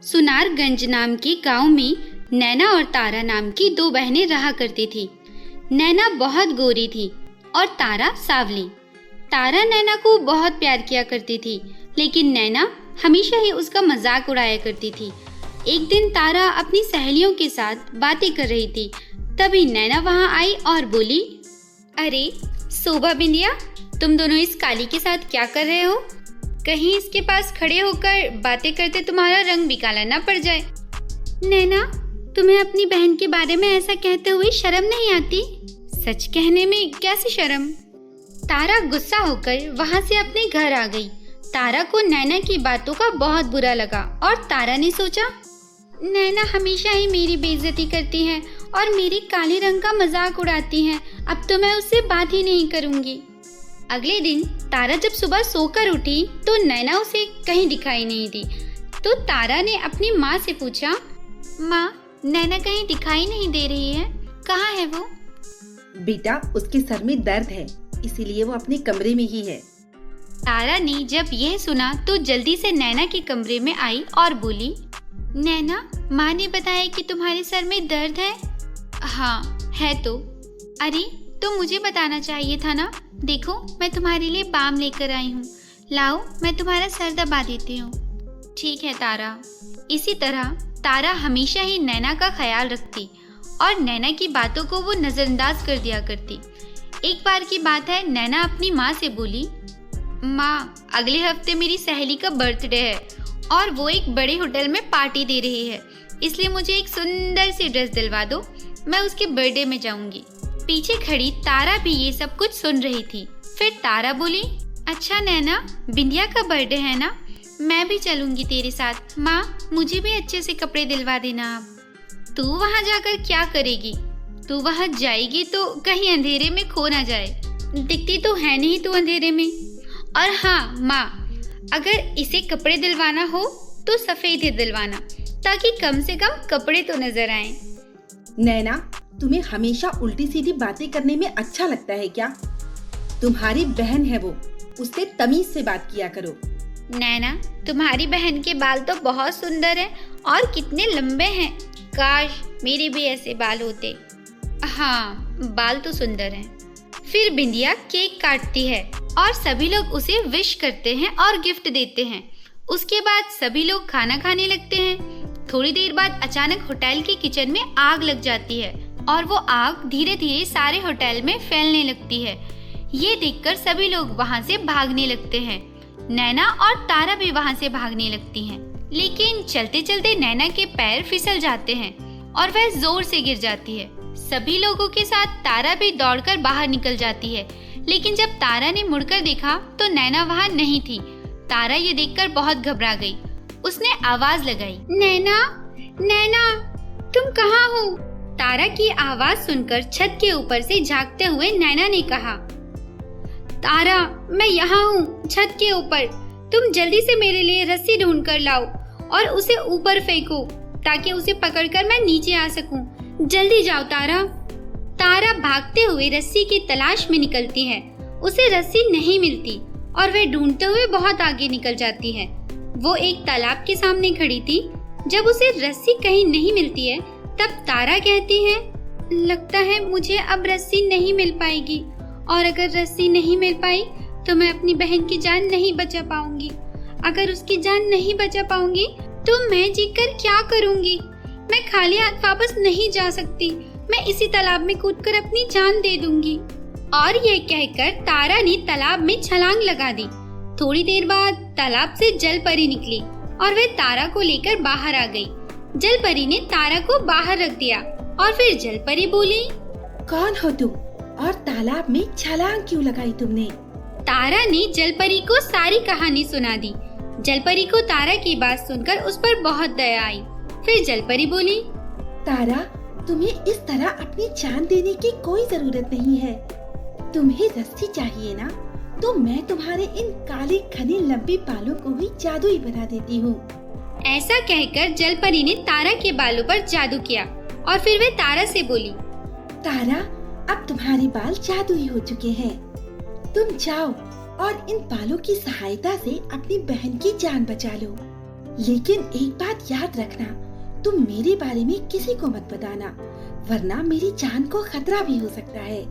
सुनारगंज नाम के गांव में नैना और तारा नाम की दो बहनें रहा करती थी। नैना बहुत गोरी थी और तारा सांवली। तारा नैना को बहुत प्यार किया करती थी, लेकिन नैना हमेशा ही उसका मजाक उड़ाया करती थी। एक दिन तारा अपनी सहेलियों के साथ बातें कर रही थी, तभी नैना वहां आई और बोली, अरे शोभा बिंदिया, तुम दोनों इस काली के साथ क्या कर रहे हो? कहीं इसके पास खड़े होकर बातें करते तुम्हारा रंग भी काला ना पड़ जाए। नैना, तुम्हें अपनी बहन के बारे में ऐसा कहते हुए शर्म नहीं आती? सच कहने में कैसी शर्म? तारा गुस्सा होकर वहां से अपने घर आ गई। तारा को नैना की बातों का बहुत बुरा लगा और तारा ने सोचा, नैना हमेशा ही मेरी बेइज्जती करती है और मेरे काले रंग का मजाक उड़ाती है। अब तो मैं उससे बात ही नहीं करूंगी। अगले दिन तारा जब सुबह सोकर उठी तो नैना उसे कहीं दिखाई नहीं दी। तो तारा ने अपनी माँ से पूछा, माँ, नैना कहीं दिखाई नहीं दे रही है, कहाँ है वो? बेटा, उसके सर में दर्द है, इसीलिए वो अपने कमरे में ही है। तारा ने जब यह सुना तो जल्दी से नैना के कमरे में आई और बोली, नैना, माँ ने बताया कि तुम्हारे सर में दर्द है। हाँ है तो। अरे तो मुझे बताना चाहिए था ना। देखो, मैं तुम्हारे लिए बाम लेकर आई हूँ। लाओ, मैं तुम्हारा सर दबा देती हूँ। ठीक है तारा। इसी तरह तारा हमेशा ही नैना का ख्याल रखती और नैना की बातों को वो नजरअंदाज कर दिया करती। एक बार की बात है, नैना अपनी माँ से बोली, माँ, अगले हफ्ते मेरी सहेली का बर्थडे है और वो एक बड़े होटल में पार्टी दे रही है, इसलिए मुझे एक सुंदर सी ड्रेस दिलवा दो। मैं उसके बर्थडे में जाऊंगी। पीछे खड़ी तारा भी ये सब कुछ सुन रही थी। फिर तारा बोली, अच्छा नैना, बिंदिया का बर्थडे है ना, मैं भी चलूंगी तेरे साथ। माँ, मुझे भी अच्छे से कपड़े दिलवा देना आप। तू वहाँ जाकर क्या करेगी? तू वहाँ जाएगी तो कहीं अंधेरे में खो ना जाए। दिखती तो है नहीं तू अंधेरे में। और हाँ माँ, अगर इसे कपड़े दिलवाना हो तो सफेद ही दिलवाना, ताकि कम से कम कपड़े तो नजर आए। नैना, तुम्हें हमेशा उल्टी सीधी बातें करने में अच्छा लगता है क्या? तुम्हारी बहन है वो, उससे तमीज से बात किया करो। नैना, तुम्हारी बहन के बाल तो बहुत सुंदर हैं और कितने लंबे हैं। काश मेरे भी ऐसे बाल होते। हाँ, बाल तो सुंदर हैं। फिर बिंदिया केक काटती है और सभी लोग उसे विश करते हैं और गिफ्ट देते हैं। उसके बाद सभी लोग खाना खाने लगते हैं। थोड़ी देर बाद अचानक होटल के किचन में आग लग जाती है और वो आग धीरे धीरे सारे होटल में फैलने लगती है। ये देखकर सभी लोग वहाँ से भागने लगते हैं। नैना और तारा भी वहाँ से भागने लगती हैं। लेकिन चलते चलते नैना के पैर फिसल जाते हैं और वह जोर से गिर जाती है। सभी लोगों के साथ तारा भी दौड़कर बाहर निकल जाती है। लेकिन जब तारा ने मुड़कर देखा तो नैना वहाँ नहीं थी। तारा ये देखकर बहुत घबरा गई। उसने आवाज लगाई, नैना, नैना, तुम कहाँ हो? तारा की आवाज सुनकर छत के ऊपर से झांकते हुए नैना ने कहा, तारा, मैं यहाँ हूँ छत के ऊपर। तुम जल्दी से मेरे लिए रस्सी ढूंढ कर लाओ और उसे ऊपर फेंको ताकि उसे पकड़कर मैं नीचे आ सकूं। जल्दी जाओ तारा। तारा भागते हुए रस्सी की तलाश में निकलती है। उसे रस्सी नहीं मिलती और वह ढूंढते हुए बहुत आगे निकल जाती है। वो एक तालाब के सामने खड़ी थी। जब उसे रस्सी कहीं नहीं मिलती है तब तारा कहती है, लगता है मुझे अब रस्सी नहीं मिल पाएगी, और अगर रस्सी नहीं मिल पाई तो मैं अपनी बहन की जान नहीं बचा पाऊंगी। अगर उसकी जान नहीं बचा पाऊंगी तो मैं जीकर क्या करूंगी? मैं खाली हाथ वापस नहीं जा सकती। मैं इसी तालाब में कूदकर अपनी जान दे दूंगी। और यह कहकर तारा ने तालाब में छलांग लगा दी। थोड़ी देर बाद तालाब से जलपरी निकली और वह तारा को लेकर बाहर आ गई। जलपरी ने तारा को बाहर रख दिया और फिर जलपरी बोली, कौन हो तुम और तालाब में छलांग क्यों लगाई तुमने? तारा ने जलपरी को सारी कहानी सुना दी। जलपरी को तारा की बात सुनकर उस पर बहुत दया आई। फिर जलपरी बोली, तारा, तुम्हें इस तरह अपनी जान देने की कोई जरूरत नहीं है। तुम्हें रस्सी चाहिए ना, तो मैं तुम्हारे इन काले घने लंबे बालों को भी जादुई बना देती हूँ। ऐसा कहकर जलपरी ने तारा के बालों पर जादू किया और फिर वे तारा से बोली, तारा, अब तुम्हारे बाल जादुई हो चुके हैं। तुम जाओ और इन बालों की सहायता से अपनी बहन की जान बचा लो। लेकिन एक बात याद रखना, तुम मेरे बारे में किसी को मत बताना, वरना मेरी जान को खतरा भी हो सकता है।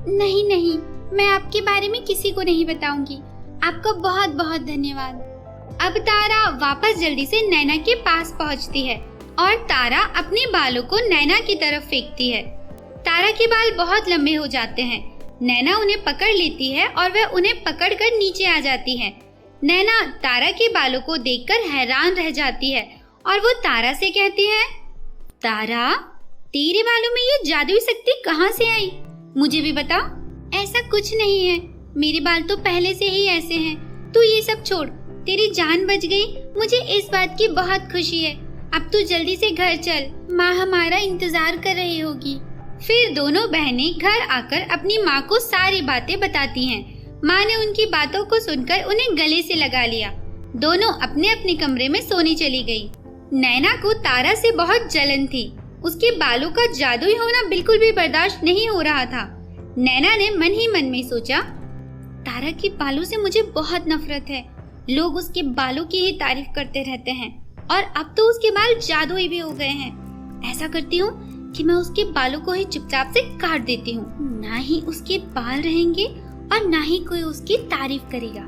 नहीं नहीं, मैं आपके बारे में किसी को नहीं बताऊंगी। आपका बहुत बहुत धन्यवाद। अब तारा वापस जल्दी से नैना के पास पहुंचती है और तारा अपने बालों को नैना की तरफ फेंकती है। तारा के बाल बहुत लंबे हो जाते हैं। नैना उन्हें पकड़ लेती है और वह उन्हें पकड़कर नीचे आ जाती है। नैना तारा के बालों को देखकर हैरान रह जाती है और वो तारा से कहती है, तारा, तेरे बालों में ये जादुई शक्ति कहाँ से आई? मुझे भी बता। ऐसा कुछ नहीं है, मेरे बाल तो पहले से ही ऐसे हैं। तू ये सब छोड़, तेरी जान बच गई, मुझे इस बात की बहुत खुशी है। अब तू जल्दी से घर चल, माँ हमारा इंतजार कर रही होगी। फिर दोनों बहनें घर आकर अपनी माँ को सारी बातें बताती हैं। माँ ने उनकी बातों को सुनकर उन्हें गले से लगा लिया। दोनों अपने अपने कमरे में सोने चली गई। नैना को तारा से बहुत जलन थी। उसके बालों का जादुई होना बिल्कुल भी बर्दाश्त नहीं हो रहा था। नैना ने मन ही मन में सोचा, तारा के बालों से मुझे बहुत नफरत है। लोग उसके बालों की ही तारीफ करते रहते हैं और अब तो उसके बाल जादुई भी हो गए हैं। ऐसा करती हूँ कि मैं उसके बालों को ही चुपचाप से काट देती हूँ। ना ही उसके बाल रहेंगे और ना ही कोई उसकी तारीफ करेगा।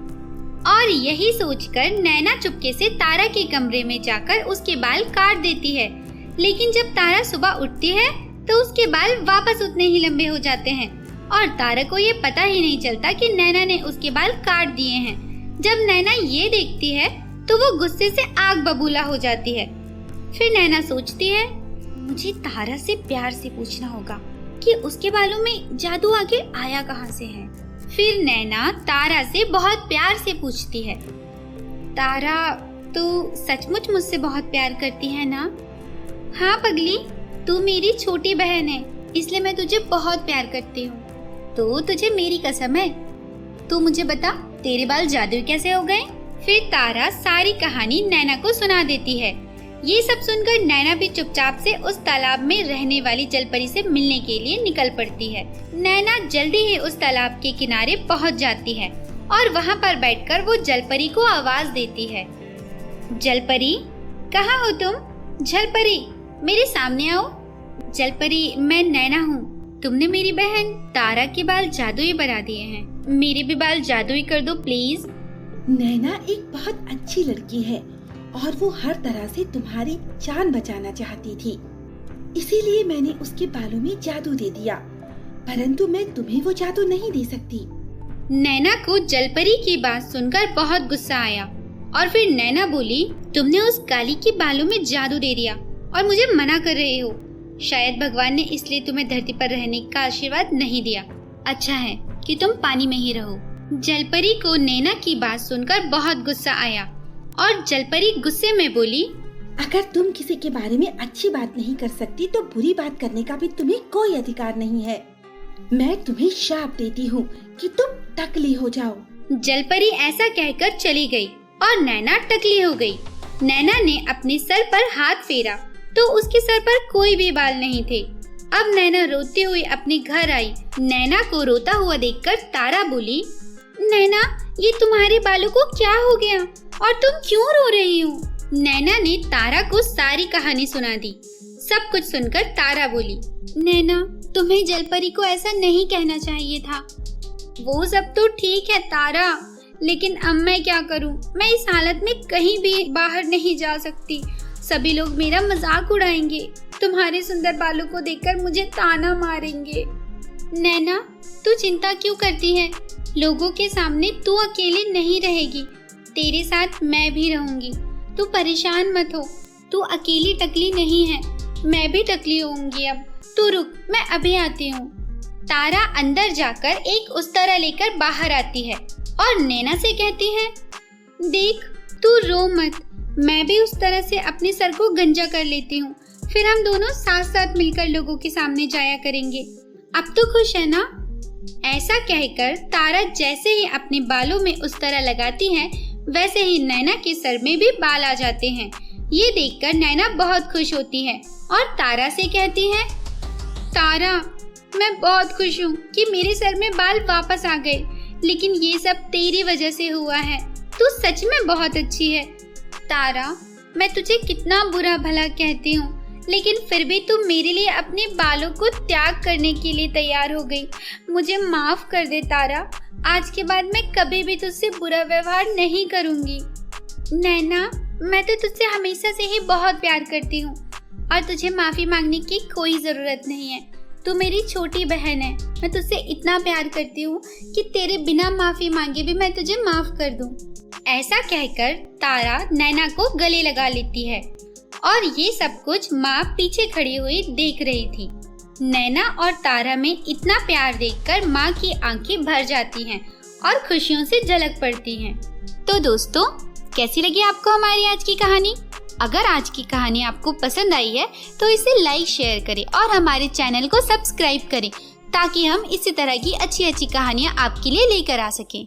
और यही सोचकर नैना चुपके से तारा के कमरे में जाकर उसके बाल काट देती है। लेकिन जब तारा सुबह उठती है तो उसके बाल वापस उतने ही लंबे हो जाते हैं और तारा को ये पता ही नहीं चलता कि नैना ने उसके बाल काट दिए हैं। जब नैना ये देखती है तो वो गुस्से से आग बबूला हो जाती है। फिर नैना सोचती है, मुझे तारा से प्यार से पूछना होगा कि उसके बालों में जादू आखिर आया कहाँ से है। फिर नैना तारा से बहुत प्यार से पूछती है, तारा, तू सचमुच मुझसे बहुत प्यार करती है ना? हाँ पगली, तू मेरी छोटी बहन है, इसलिए मैं तुझे बहुत प्यार करती हूँ। तो तुझे मेरी कसम है। तू मुझे बता, तेरे बाल जादुई कैसे हो गए? फिर तारा सारी कहानी नैना को सुना देती है। ये सब सुनकर नैना भी चुपचाप से उस तालाब में रहने वाली जलपरी से मिलने के लिए निकल पड़ती है। नैना जल्दी ही उस तालाब के किनारे पहुंच जाती है और वहां पर बैठकर वो जलपरी को आवाज देती है, जलपरी, कहाँ हो तुम? जलपरी, मेरे सामने आओ। जलपरी, मैं नैना हूँ। तुमने मेरी बहन तारा के बाल जादुई बना दिए हैं, मेरे भी बाल जादुई कर दो प्लीज। नैना एक बहुत अच्छी लड़की है और वो हर तरह से तुम्हारी जान बचाना चाहती थी, इसीलिए मैंने उसके बालों में जादू दे दिया, परंतु मैं तुम्हें वो जादू नहीं दे सकती। नैना को जलपरी की बात सुनकर बहुत गुस्सा आया और फिर नैना बोली, तुमने उस काली के बालों में जादू दे दिया और मुझे मना कर रहे हो। शायद भगवान ने इसलिए तुम्हें धरती पर रहने का आशीर्वाद नहीं दिया। अच्छा है कि तुम पानी में ही रहो। जलपरी को नैना की बात सुनकर बहुत गुस्सा आया और जलपरी गुस्से में बोली, अगर तुम किसी के बारे में अच्छी बात नहीं कर सकती तो बुरी बात करने का भी तुम्हें कोई अधिकार नहीं है। मैं तुम्हें शाप देती हूँ कि तुम टकली हो जाओ। जलपरी ऐसा कहकर चली गई और नैना टकली हो गई। नैना ने अपने सर पर हाथ फेरा तो उसके सर पर कोई भी बाल नहीं थे। अब नैना रोती हुई अपने घर आई। नैना को रोता हुआ देखकर तारा बोली, नैना, ये तुम्हारे बालों को क्या हो गया और तुम क्यों रो रही हो? नैना ने तारा को सारी कहानी सुना दी। सब कुछ सुनकर तारा बोली, नैना, तुम्हें जलपरी को ऐसा नहीं कहना चाहिए था। वो सब तो ठीक है तारा, लेकिन अब मैं क्या करूं? मैं इस हालत में कहीं भी बाहर नहीं जा सकती। सभी लोग मेरा मजाक उड़ाएंगे। तुम्हारे सुंदर बालों को देखकर मुझे ताना मारेंगे। नैना, तू चिंता क्यों करती है? लोगों के सामने तू अकेली नहीं रहेगी, तेरे साथ मैं भी रहूंगी। तू परेशान मत हो, तू अकेली टकली नहीं है, मैं भी टकली होऊंगी अब। तू रुक, मैं अभी आती हूँ। तारा अंदर जाकर एक उस्तरा लेकर बाहर आती है और नैना से कहती है, देख, तू रो मत, मैं भी उस तरह से अपने सर को गंजा कर लेती हूँ, फिर हम दोनों साथ साथ मिलकर लोगों के सामने जाया करेंगे। अब तो खुश है ना? ऐसा कहकर तारा जैसे ही अपने बालों में उस तरह लगाती है, वैसे ही नैना के सर में भी बाल आ जाते हैं। ये देखकर नैना बहुत खुश होती है और तारा से कहती है, तारा, मैं बहुत खुश हूँ कि मेरे सर में बाल वापस आ गए, लेकिन ये सब तेरी वजह से हुआ है। तू सच में बहुत अच्छी है। तारा, मैं तुझे कितना बुरा भला कहती हूँ, लेकिन फिर भी तू मेरे लिए अपने बालों को त्याग करने के लिए तैयार हो गई। मुझे माफ कर दे तारा, आज के बाद मैं कभी भी तुझसे बुरा व्यवहार नहीं करूँगी। नैना, मैं तो तुझसे हमेशा से ही बहुत प्यार करती हूँ और तुझे माफ़ी मांगने की कोई ज़रूरत नहीं है। तू मेरी छोटी बहन है। मैं तुझसे इतना प्यार करती हूँ कि तेरे बिना माफ़ी मांगे भी मैं तुझे माफ़ कर दूँ। ऐसा कहकर तारा नैना को गले लगा लेती है और ये सब कुछ माँ पीछे खड़ी हुई देख रही थी। नैना और तारा में इतना प्यार देखकर माँ की आंखें भर जाती हैं और खुशियों से झलक पड़ती हैं। तो दोस्तों, कैसी लगी आपको हमारी आज की कहानी? अगर आज की कहानी आपको पसंद आई है तो इसे लाइक शेयर करें और हमारे चैनल को सब्सक्राइब करें ताकि हम इसी तरह की अच्छी अच्छी कहानियाँ आपके लिए लेकर आ सकें।